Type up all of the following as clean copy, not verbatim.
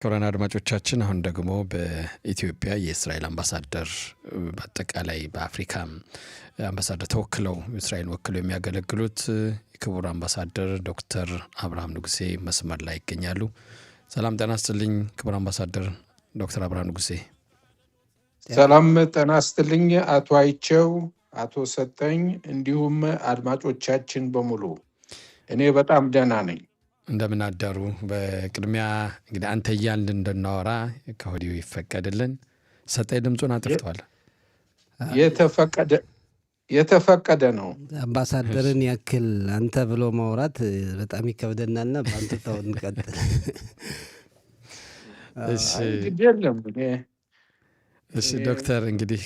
ክቡራን አድማጮቻችን አሁን ደግሞ በኢትዮጵያ የእስራኤል አምባሳደር በአጠቃላይ በአፍሪካም አምባሳደር ተወክለው እስራኤል ወክለው የሚያገለግሉት ክቡር አምባሳደር ዶክተር አብርሃም ንጉሴ መስመር ላይ ይገኛሉ። ሰላም ጤና ይስጥልኝ ክቡር አምባሳደር ዶክተር አብርሃም ንጉሴ። ሰላም ጤና ይስጥልኝ አቶ አይቸው፣ አቶ ሰጠኝ እንዲሁም አድማጮቻችን በሙሉ። እኔ በጣም ደህና ነኝ። እንደምን አደሩ? በቅድሚያ እንግዲህ አንተ እያልን እንድናወራ ከወዲሁ ይፈቀድልን። ሰጠኝ ድምፁን አጥፍቷል። የተፈቀደ ነው። አምባሳደርን ያክል አንተ ብሎ ማውራት በጣም ይከብደናልና በአንተ ተው እንቀጥል። እሺ ዶክተር፣ እንግዲህ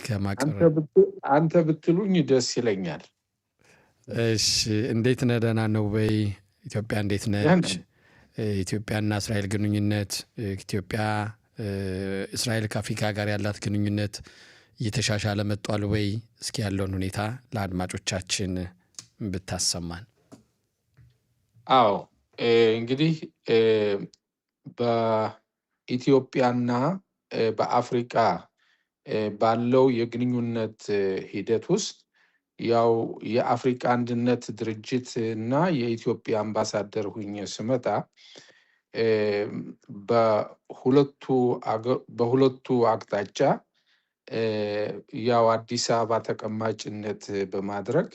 አንተ ብትሉኝ ደስ ይለኛል። እሺ እንዴት ነህ? ደህና ነው ወይ? ኢትዮጵያ እንዴት ነች? ኢትዮጵያና እስራኤል ግንኙነት፣ ኢትዮጵያ እስራኤል ከአፍሪካ ጋር ያላት ግንኙነት እየተሻሻለ መጥቷል ወይ? እስኪ ያለውን ሁኔታ ለአድማጮቻችን ብታሰማን። አዎ እንግዲህ በኢትዮጵያና በአፍሪካ ባለው የግንኙነት ሂደት ውስጥ ያው የአፍሪካ አንድነት ድርጅት እና የኢትዮጵያ አምባሳደር ሁኜ ስመጣ በሁለቱ አቅጣጫ ያው አዲስ አበባ ተቀማጭነት በማድረግ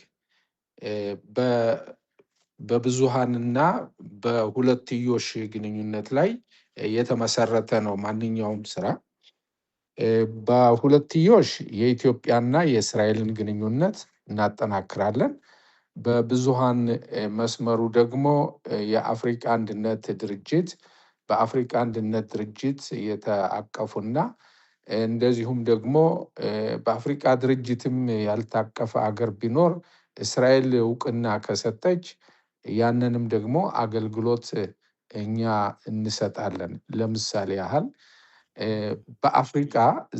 በብዙሃንና በሁለትዮሽ ግንኙነት ላይ የተመሰረተ ነው ማንኛውም ስራ። በሁለትዮሽ የኢትዮጵያና የእስራኤልን ግንኙነት እናጠናክራለን። በብዙሃን መስመሩ ደግሞ የአፍሪካ አንድነት ድርጅት በአፍሪካ አንድነት ድርጅት የተአቀፉና እንደዚሁም ደግሞ በአፍሪካ ድርጅትም ያልታቀፈ አገር ቢኖር እስራኤል እውቅና ከሰጠች ያንንም ደግሞ አገልግሎት እኛ እንሰጣለን። ለምሳሌ ያህል በአፍሪካ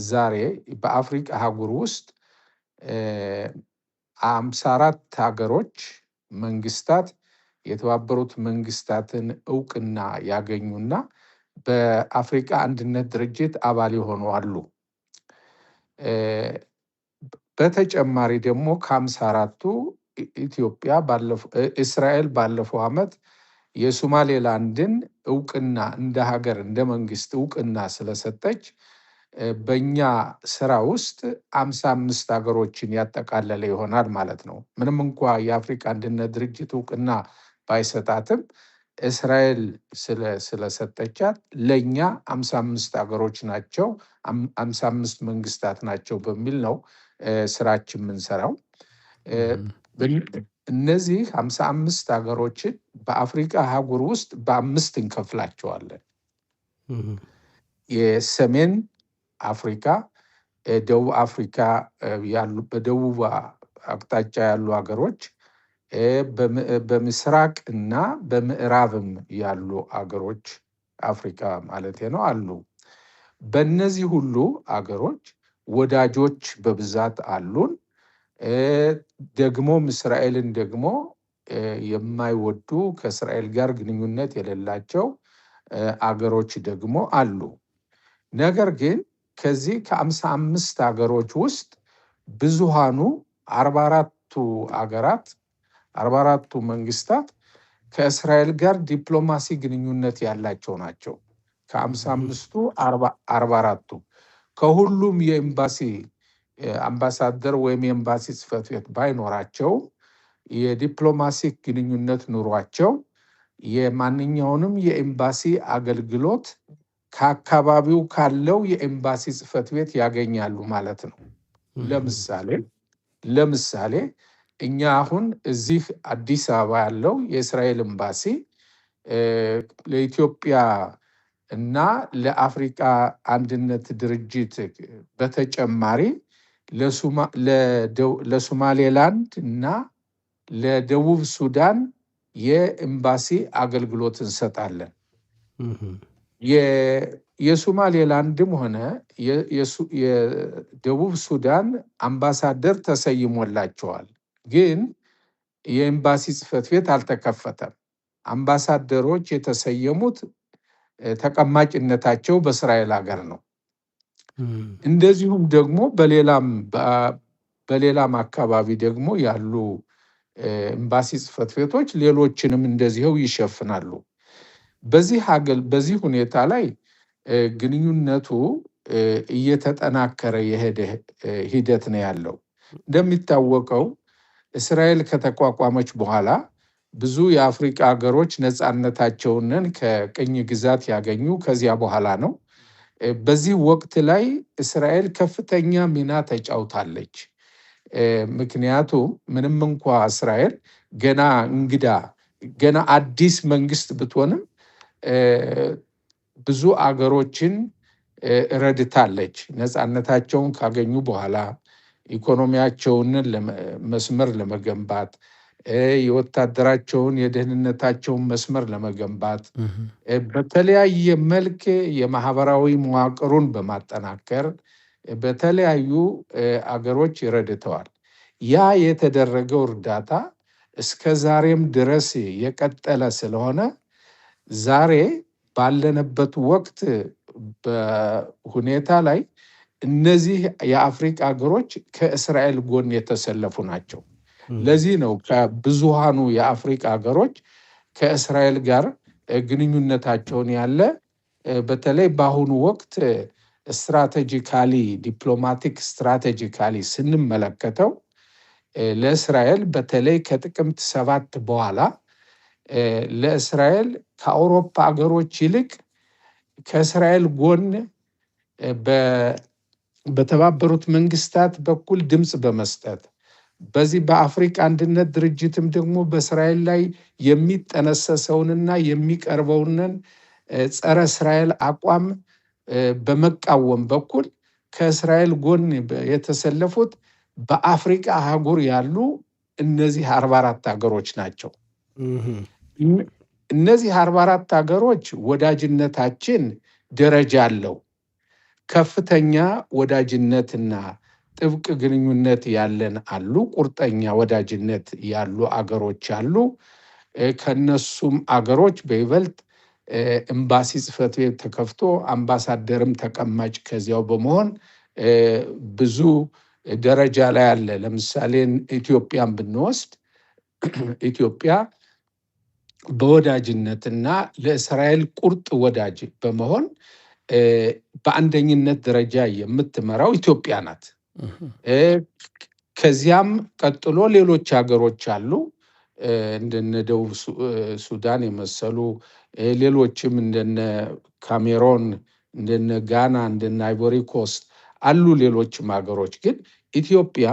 ዛሬ በአፍሪካ አህጉር ውስጥ 54 ሀገሮች መንግስታት የተባበሩት መንግስታትን እውቅና ያገኙና በአፍሪካ አንድነት ድርጅት አባል የሆኑ አሉ። በተጨማሪ ደግሞ ከ54ቱ እስራኤል ባለፈው ዓመት የሶማሌላንድን እውቅና እንደ ሀገር እንደ መንግስት እውቅና ስለሰጠች በእኛ ስራ ውስጥ 55 ሀገሮችን ያጠቃለለ ይሆናል ማለት ነው። ምንም እንኳ የአፍሪካ አንድነት ድርጅት እውቅና ባይሰጣትም እስራኤል ስለሰጠቻት ለእኛ 55 ሀገሮች ናቸው፣ 55 መንግስታት ናቸው በሚል ነው ስራችን የምንሰራው። እነዚህ 55 ሀገሮችን በአፍሪካ አህጉር ውስጥ በአምስት እንከፍላቸዋለን። የሰሜን አፍሪካ፣ ደቡብ አፍሪካ ያሉ በደቡብ አቅጣጫ ያሉ ሀገሮች፣ በምስራቅ እና በምዕራብም ያሉ ሀገሮች አፍሪካ ማለት ነው አሉ። በእነዚህ ሁሉ ሀገሮች ወዳጆች በብዛት አሉን። ደግሞም እስራኤልን ደግሞ የማይወዱ ከእስራኤል ጋር ግንኙነት የሌላቸው አገሮች ደግሞ አሉ። ነገር ግን ከዚህ ከ55 ሀገሮች ውስጥ ብዙሃኑ 44ቱ መንግስታት ከእስራኤል ጋር ዲፕሎማሲ ግንኙነት ያላቸው ናቸው። ከ55ቱ 44ቱ ከሁሉም የኤምባሲ አምባሳደር ወይም የኤምባሲ ጽሕፈት ቤት ባይኖራቸው የዲፕሎማሲ ግንኙነት ኑሯቸው የማንኛውንም የኤምባሲ አገልግሎት ከአካባቢው ካለው የኤምባሲ ጽሕፈት ቤት ያገኛሉ ማለት ነው። ለምሳሌ እኛ አሁን እዚህ አዲስ አበባ ያለው የእስራኤል ኤምባሲ ለኢትዮጵያ እና ለአፍሪካ አንድነት ድርጅት በተጨማሪ ለሶማሌላንድ እና ለደቡብ ሱዳን የኤምባሲ አገልግሎት እንሰጣለን። የሶማሌላንድም ሆነ የደቡብ ሱዳን አምባሳደር ተሰይሞላቸዋል፣ ግን የኤምባሲ ጽሕፈት ቤት አልተከፈተም። አምባሳደሮች የተሰየሙት ተቀማጭነታቸው በእስራኤል ሀገር ነው። እንደዚሁም ደግሞ በሌላም አካባቢ ደግሞ ያሉ ኤምባሲ ጽሕፈት ቤቶች ሌሎችንም እንደዚህው ይሸፍናሉ። በዚህ ሁኔታ ላይ ግንኙነቱ እየተጠናከረ የሄደ ሂደት ነው ያለው። እንደሚታወቀው እስራኤል ከተቋቋመች በኋላ ብዙ የአፍሪካ ሀገሮች ነፃነታቸውን ከቅኝ ግዛት ያገኙ ከዚያ በኋላ ነው። በዚህ ወቅት ላይ እስራኤል ከፍተኛ ሚና ተጫውታለች። ምክንያቱም ምንም እንኳ እስራኤል ገና አዲስ መንግስት ብትሆንም ብዙ አገሮችን ረድታለች። ነፃነታቸውን ካገኙ በኋላ ኢኮኖሚያቸውን መስመር ለመገንባት፣ የወታደራቸውን የደህንነታቸውን መስመር ለመገንባት በተለያየ መልክ የማህበራዊ መዋቅሩን በማጠናከር በተለያዩ አገሮች ይረድተዋል። ያ የተደረገው እርዳታ እስከ ዛሬም ድረስ የቀጠለ ስለሆነ ዛሬ ባለንበት ወቅት በሁኔታ ላይ እነዚህ የአፍሪካ ሀገሮች ከእስራኤል ጎን የተሰለፉ ናቸው። ለዚህ ነው ከብዙሃኑ የአፍሪካ ሀገሮች ከእስራኤል ጋር ግንኙነታቸውን ያለ በተለይ በአሁኑ ወቅት ዲፕሎማቲክ ስትራቴጂካሊ ስንመለከተው ለእስራኤል በተለይ ከጥቅምት 7 በኋላ ለእስራኤል ከአውሮፓ ሀገሮች ይልቅ ከእስራኤል ጎን በተባበሩት መንግስታት በኩል ድምፅ በመስጠት በዚህ በአፍሪካ አንድነት ድርጅትም ደግሞ በእስራኤል ላይ የሚጠነሰሰውንና የሚቀርበውን ጸረ እስራኤል አቋም በመቃወም በኩል ከእስራኤል ጎን የተሰለፉት በአፍሪካ አህጉር ያሉ እነዚህ 44 ሀገሮች ናቸው። እነዚህ 44 ሀገሮች ወዳጅነታችን ደረጃ አለው። ከፍተኛ ወዳጅነትና ጥብቅ ግንኙነት ያለን አሉ። ቁርጠኛ ወዳጅነት ያሉ አገሮች አሉ። ከነሱም አገሮች በይበልጥ ኤምባሲ ጽሕፈት ቤት ተከፍቶ አምባሳደርም ተቀማጭ ከዚያው በመሆን ብዙ ደረጃ ላይ አለ። ለምሳሌ ኢትዮጵያን ብንወስድ ኢትዮጵያ በወዳጅነትና ለእስራኤል ቁርጥ ወዳጅ በመሆን በአንደኝነት ደረጃ የምትመራው ኢትዮጵያ ናት። ከዚያም ቀጥሎ ሌሎች ሀገሮች አሉ እንደነ ደቡብ ሱዳን የመሰሉ ሌሎችም እንደነ ካሜሮን፣ እንደነ ጋና፣ እንደነ አይቮሪ ኮስት አሉ። ሌሎችም ሀገሮች ግን ኢትዮጵያ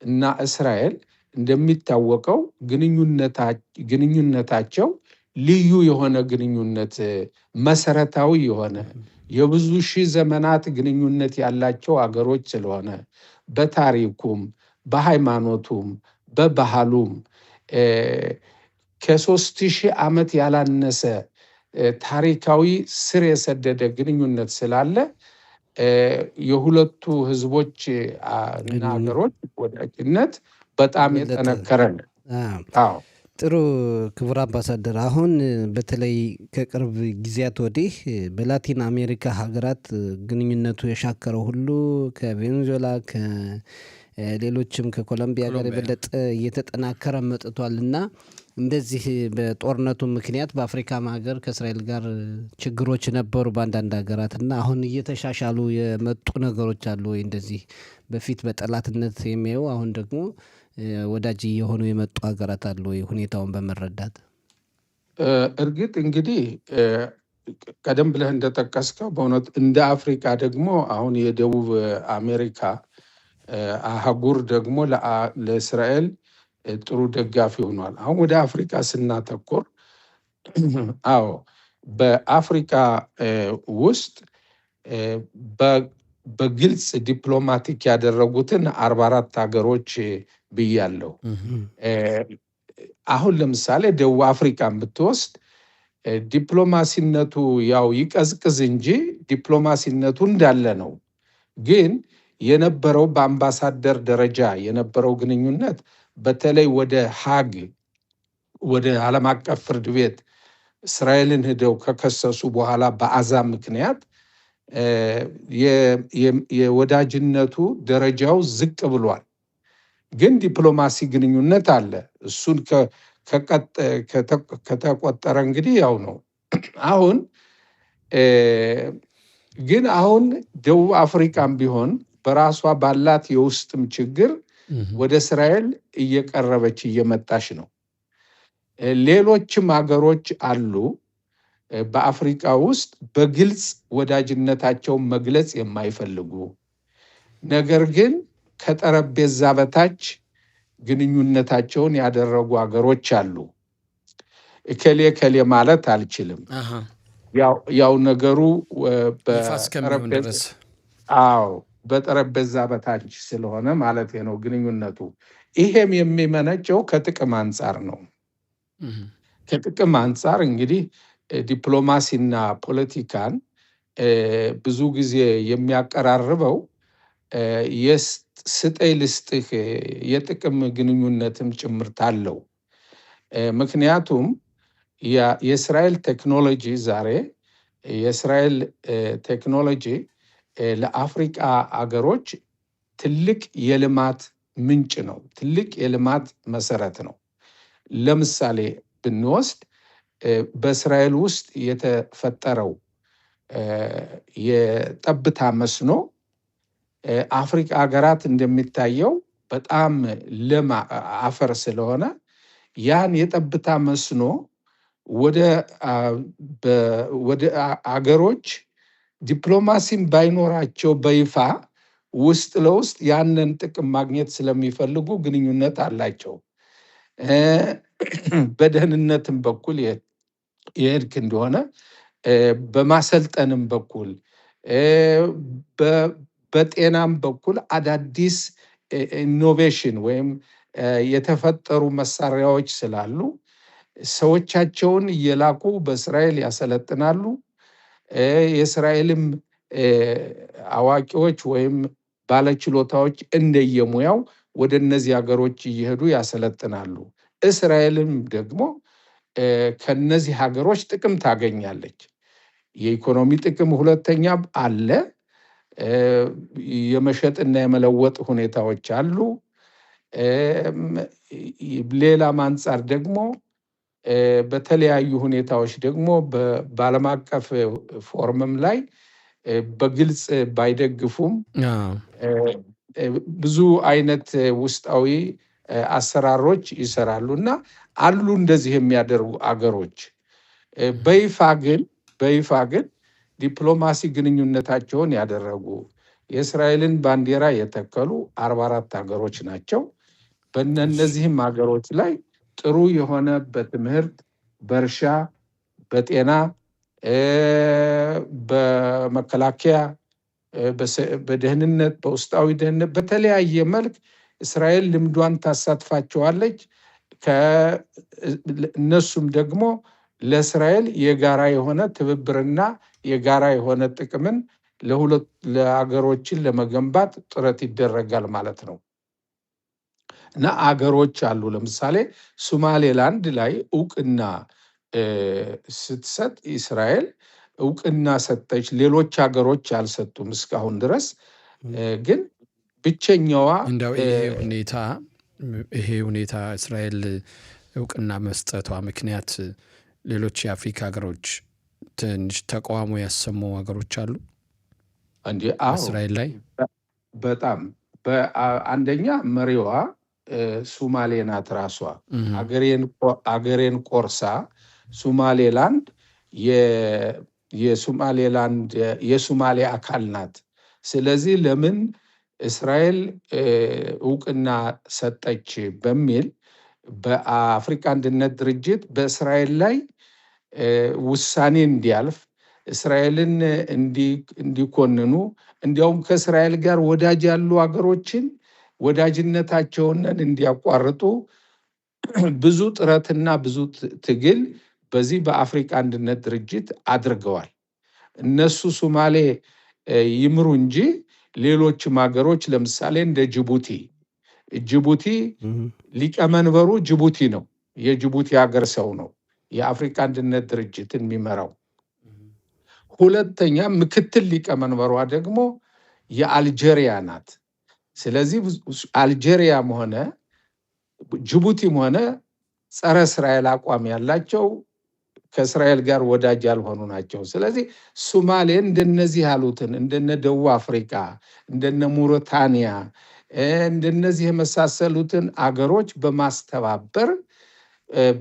እና እስራኤል እንደሚታወቀው ግንኙነታቸው ልዩ የሆነ ግንኙነት፣ መሰረታዊ የሆነ የብዙ ሺህ ዘመናት ግንኙነት ያላቸው አገሮች ስለሆነ በታሪኩም በሃይማኖቱም በባህሉም ከ3000 ዓመት ያላነሰ ታሪካዊ ስር የሰደደ ግንኙነት ስላለ የሁለቱ ህዝቦች እና ሀገሮች ወዳጅነት በጣም የጠነከረ ነው። ጥሩ ክቡር አምባሳደር፣ አሁን በተለይ ከቅርብ ጊዜያት ወዲህ በላቲን አሜሪካ ሀገራት ግንኙነቱ የሻከረው ሁሉ ከቬኔዙዌላ ከሌሎችም ከኮሎምቢያ ጋር የበለጠ እየተጠናከረ መጥቷል እና እንደዚህ በጦርነቱ ምክንያት በአፍሪካም ሀገር ከእስራኤል ጋር ችግሮች ነበሩ በአንዳንድ ሀገራት እና አሁን እየተሻሻሉ የመጡ ነገሮች አሉ ወይ? እንደዚህ በፊት በጠላትነት የሚያዩ አሁን ደግሞ ወዳጅ የሆኑ የመጡ ሀገራት አሉ ወይ? ሁኔታውን በመረዳት እርግጥ እንግዲህ ቀደም ብለህ እንደጠቀስከው በእውነት እንደ አፍሪካ ደግሞ አሁን የደቡብ አሜሪካ አህጉር ደግሞ ለእስራኤል ጥሩ ደጋፊ ሆኗል። አሁን ወደ አፍሪካ ስናተኮር በአፍሪካ ውስጥ በግልጽ ዲፕሎማቲክ ያደረጉትን 44 ሀገሮች ብያለሁ። አሁን ለምሳሌ ደቡብ አፍሪካን ብትወስድ ዲፕሎማሲነቱ ያው ይቀዝቅዝ እንጂ ዲፕሎማሲነቱ እንዳለ ነው። ግን የነበረው በአምባሳደር ደረጃ የነበረው ግንኙነት በተለይ ወደ ሃግ ወደ ዓለም አቀፍ ፍርድ ቤት እስራኤልን ሄደው ከከሰሱ በኋላ በአዛብ ምክንያት የወዳጅነቱ ደረጃው ዝቅ ብሏል። ግን ዲፕሎማሲ ግንኙነት አለ። እሱን ከተቆጠረ እንግዲህ ያው ነው። አሁን ግን አሁን ደቡብ አፍሪካም ቢሆን በራሷ ባላት የውስጥም ችግር ወደ እስራኤል እየቀረበች እየመጣች ነው። ሌሎችም ሀገሮች አሉ በአፍሪካ ውስጥ በግልጽ ወዳጅነታቸውን መግለጽ የማይፈልጉ ነገር ግን ከጠረጴዛ በታች ግንኙነታቸውን ያደረጉ ሀገሮች አሉ። እከሌ ከሌ ማለት አልችልም። ያው ነገሩ በጠረጴዛ በታች ስለሆነ ማለት ነው ግንኙነቱ። ይሄም የሚመነጨው ከጥቅም አንጻር ነው። ከጥቅም አንጻር እንግዲህ ዲፕሎማሲና ፖለቲካን ብዙ ጊዜ የሚያቀራርበው ስጠኝ ልስጥህ የጥቅም ግንኙነትም ጭምርት አለው። ምክንያቱም የእስራኤል ቴክኖሎጂ ዛሬ የእስራኤል ቴክኖሎጂ ለአፍሪካ አገሮች ትልቅ የልማት ምንጭ ነው፣ ትልቅ የልማት መሰረት ነው። ለምሳሌ ብንወስድ በእስራኤል ውስጥ የተፈጠረው የጠብታ መስኖ አፍሪካ ሀገራት እንደሚታየው በጣም ለም አፈር ስለሆነ ያን የጠብታ መስኖ ወደ አገሮች ዲፕሎማሲም ባይኖራቸው በይፋ ውስጥ ለውስጥ ያንን ጥቅም ማግኘት ስለሚፈልጉ ግንኙነት አላቸው። በደህንነትም በኩል የሄድክ እንደሆነ በማሰልጠንም በኩል በጤናም በኩል አዳዲስ ኢኖቬሽን ወይም የተፈጠሩ መሳሪያዎች ስላሉ ሰዎቻቸውን እየላኩ በእስራኤል ያሰለጥናሉ። የእስራኤልም አዋቂዎች ወይም ባለችሎታዎች እንደየሙያው ወደ እነዚህ ሀገሮች እየሄዱ ያሰለጥናሉ። እስራኤልም ደግሞ ከነዚህ ሀገሮች ጥቅም ታገኛለች። የኢኮኖሚ ጥቅም ሁለተኛ አለ። የመሸጥና የመለወጥ ሁኔታዎች አሉ። ሌላም አንጻር ደግሞ በተለያዩ ሁኔታዎች ደግሞ በዓለም አቀፍ ፎርምም ላይ በግልጽ ባይደግፉም ብዙ አይነት ውስጣዊ አሰራሮች ይሰራሉ እና አሉ እንደዚህ የሚያደርጉ አገሮች። በይፋ ግን ዲፕሎማሲ ግንኙነታቸውን ያደረጉ የእስራኤልን ባንዲራ የተከሉ 44 ሀገሮች ናቸው። በእነዚህም ሀገሮች ላይ ጥሩ የሆነ በትምህርት፣ በእርሻ፣ በጤና፣ በመከላከያ፣ በደህንነት፣ በውስጣዊ ደህንነት በተለያየ መልክ እስራኤል ልምዷን ታሳትፋቸዋለች። እነሱም ደግሞ ለእስራኤል የጋራ የሆነ ትብብርና የጋራ የሆነ ጥቅምን ለሀገሮችን ለመገንባት ጥረት ይደረጋል ማለት ነው እና አገሮች አሉ። ለምሳሌ ሶማሌላንድ ላይ እውቅና ስትሰጥ እስራኤል እውቅና ሰጠች። ሌሎች ሀገሮች አልሰጡም እስካሁን ድረስ። ግን ብቸኛዋ እንደው ይሄ ሁኔታ እስራኤል እውቅና መስጠቷ ምክንያት ሌሎች የአፍሪካ ሀገሮች ትንሽ ተቃውሞ ያሰሙ ሀገሮች አሉ እስራኤል ላይ። በጣም አንደኛ መሪዋ ሱማሌ ናት። ራሷ አገሬን ቆርሳ ሱማሌላንድ የሱማሌላንድ የሱማሌ አካል ናት። ስለዚህ ለምን እስራኤል እውቅና ሰጠች በሚል በአፍሪካ አንድነት ድርጅት በእስራኤል ላይ ውሳኔ እንዲያልፍ እስራኤልን እንዲኮንኑ እንዲያውም ከእስራኤል ጋር ወዳጅ ያሉ ሀገሮችን ወዳጅነታቸውን እንዲያቋርጡ ብዙ ጥረትና ብዙ ትግል በዚህ በአፍሪካ አንድነት ድርጅት አድርገዋል። እነሱ ሶማሌ ይምሩ እንጂ ሌሎችም ሀገሮች ለምሳሌ እንደ ጅቡቲ ሊቀመንበሩ ጅቡቲ ነው፣ የጅቡቲ ሀገር ሰው ነው። የአፍሪካ አንድነት ድርጅትን የሚመራው። ሁለተኛ ምክትል ሊቀመንበሯ ደግሞ የአልጄሪያ ናት። ስለዚህ አልጄሪያም ሆነ ጅቡቲም ሆነ ጸረ እስራኤል አቋም ያላቸው ከእስራኤል ጋር ወዳጅ ያልሆኑ ናቸው። ስለዚህ ሶማሌ እንደነዚህ ያሉትን እንደነ ደቡብ አፍሪካ እንደነ ሙሪታንያ እንደነዚህ የመሳሰሉትን አገሮች በማስተባበር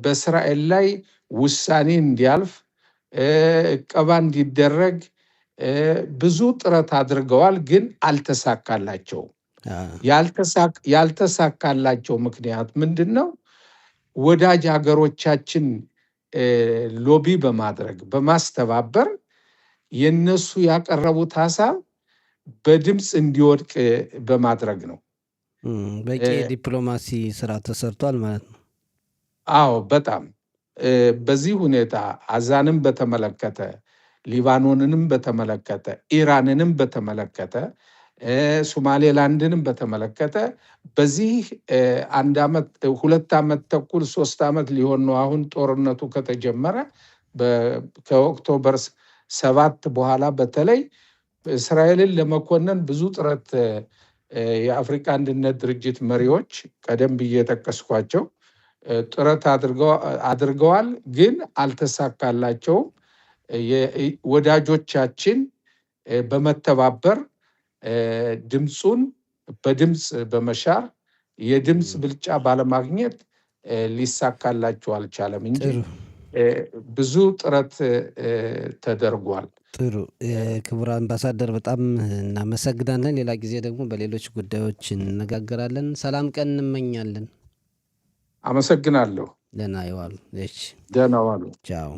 በእስራኤል ላይ ውሳኔ እንዲያልፍ እቀባ እንዲደረግ ብዙ ጥረት አድርገዋል፣ ግን አልተሳካላቸውም። ያልተሳካላቸው ምክንያት ምንድን ነው? ወዳጅ ሀገሮቻችን ሎቢ በማድረግ በማስተባበር የነሱ ያቀረቡት ሀሳብ በድምፅ እንዲወድቅ በማድረግ ነው። በቂ የዲፕሎማሲ ስራ ተሰርቷል ማለት ነው። አዎ በጣም በዚህ ሁኔታ አዛንም በተመለከተ ሊባኖንንም በተመለከተ ኢራንንም በተመለከተ ሶማሌላንድንም በተመለከተ በዚህ 2 ዓመት ተኩል 3 ዓመት ሊሆን ነው አሁን ጦርነቱ ከተጀመረ ከኦክቶበር 7 በኋላ በተለይ እስራኤልን ለመኮነን ብዙ ጥረት የአፍሪካ አንድነት ድርጅት መሪዎች ቀደም ብዬ የጠቀስኳቸው ጥረት አድርገዋል፣ ግን አልተሳካላቸውም። ወዳጆቻችን በመተባበር ድምፁን በድምፅ በመሻር የድምፅ ብልጫ ባለማግኘት ሊሳካላቸው አልቻለም እንጂ ብዙ ጥረት ተደርጓል። ጥሩ ክቡር አምባሳደር በጣም እናመሰግናለን። ሌላ ጊዜ ደግሞ በሌሎች ጉዳዮች እንነጋገራለን። ሰላም ቀን እንመኛለን። አመሰግናለሁ። ደህና ይዋሉ። ደህና ዋሉ። ቻው።